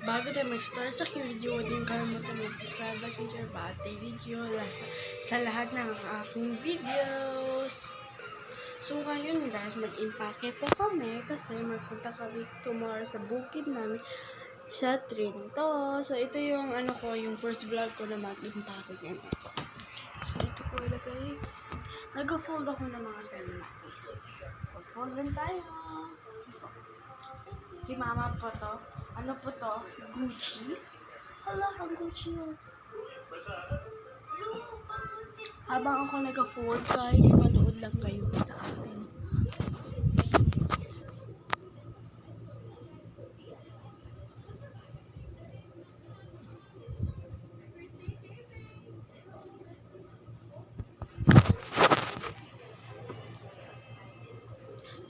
bago tayo mag-start sa video, huwag yung kalimutan mag-subscribe at teacher ba at video sa lahat ng aking videos. So ngayon guys, mag-impake po kami kasi magpunta kami tomorrow sa bukid namin sa Trinto. So ito yung yung first vlog ko na mag-impake ngayon. So dito ko ilagay. Nag-fold ako ng mga sari na piso. Mag-fold din tayo. Kay mama po to. Ano po to? Gucci? Hala, ang Gucci yun. Habang ako nag-fold guys, manood lang kayo sa akin.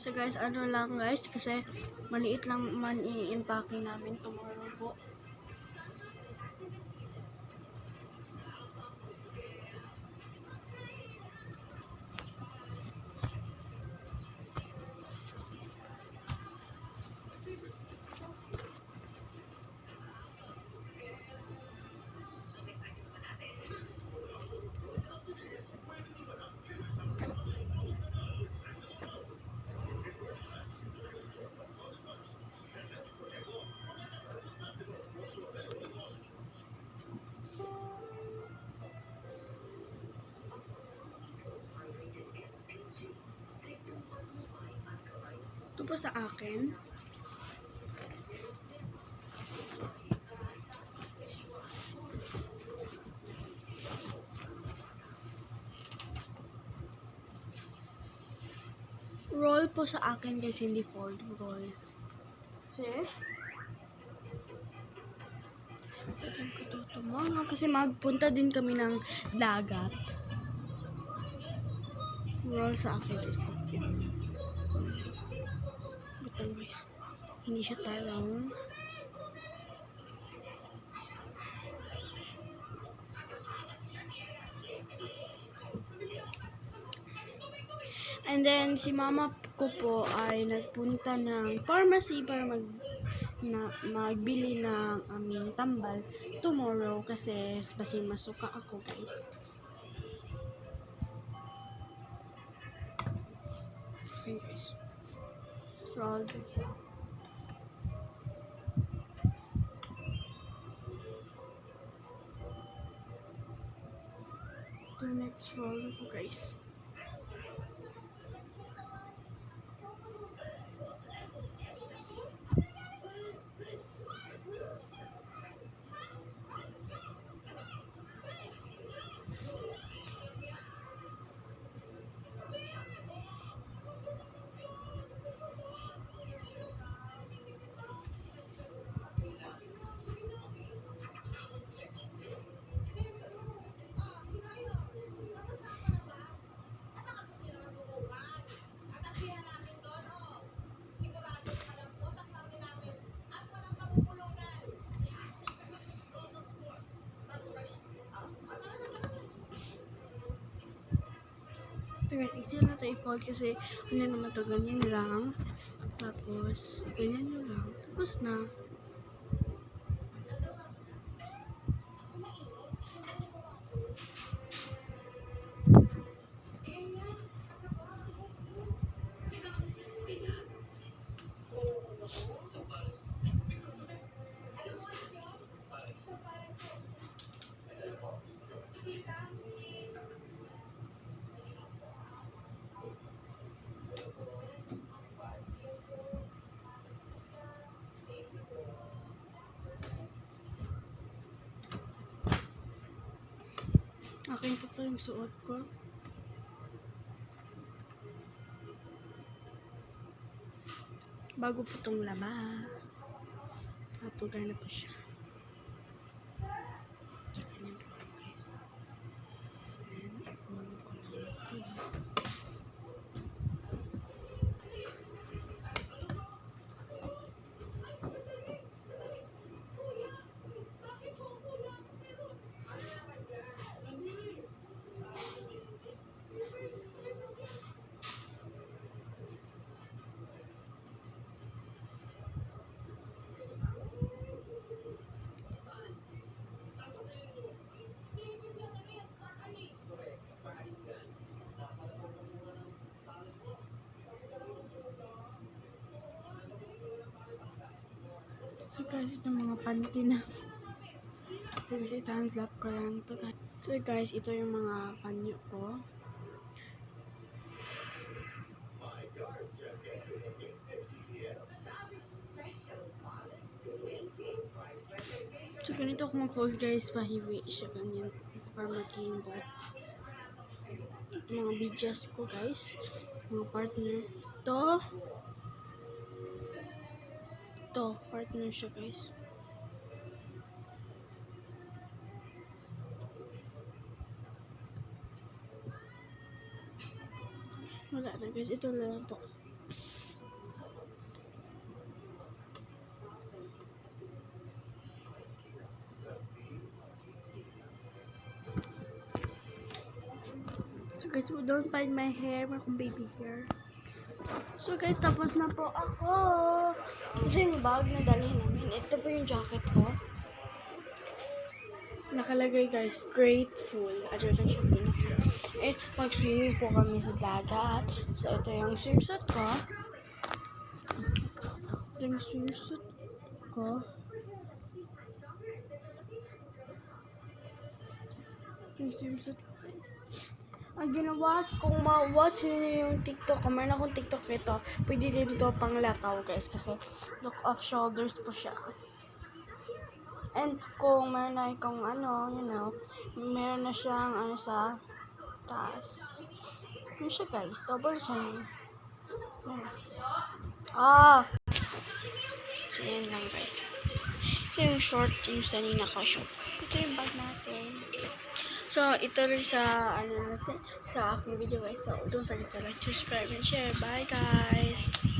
So guys, ano lang guys, kasi maliit lang man i-impake namin tomorrow po. Ito po sa akin. Roll po sa akin guys, hindi fold. Roll. See? Pwede ko ito tumama kasi magpunta din kami ng dagat. Roll sa akin guys. Butang guys. Hindi siya tarang. And then, si mama ko po ay nagpunta ng pharmacy para magbili ng aming tambal tomorrow kasi masuka ako guys. Okay guys. Roll ko siya. The next roll ko guys. Guys, easy na ito i-fold kasi naman ito, ganyan lang. Tapos, ganyan lang. Tapos na. Akin to pa yung suot ko. Bago po itong laba. Tapos na po siya. Ganyan po guys. Then, i-on ko lang ito. So guys, ito mga panty na. So guys, ito hands up ko lang to. So guys, ito yung mga panyo ko. So ganito ako mag-fold guys, pahiwi siya ganyan para maging bot. Mga videos ko guys, mga partner. Ito, partner siya guys. Wala na guys, ito lang po. So guys, don't find my hair, akong baby hair. So guys, tapos na po ako. Ito yung bag na dalhin namin. Ito po yung jacket ko. Nakalagay guys, grateful. Ano lang siya pinaka. Eh, mag-swimming po kami sa dagat. So ito yung swimsuit ko. Ito yung swimsuit ko. Yung swimsuit ko guys. Ang gina-watch, kung ma-watch niyo yung TikTok ko, meron akong TikTok nito, pwede din to pang lakaw guys, kasi look off shoulders po siya. And kung meron na ikong ano, you know, meron na siyang ano sa taas. Yun siya guys, double chin. Yes. So yan lang guys. Ito yung short, yung sanina ko short. Ito yung bag natin. So, ito rin sa, ano natin, sa aking video guys. So, don't forget to like, subscribe, and share. Bye guys!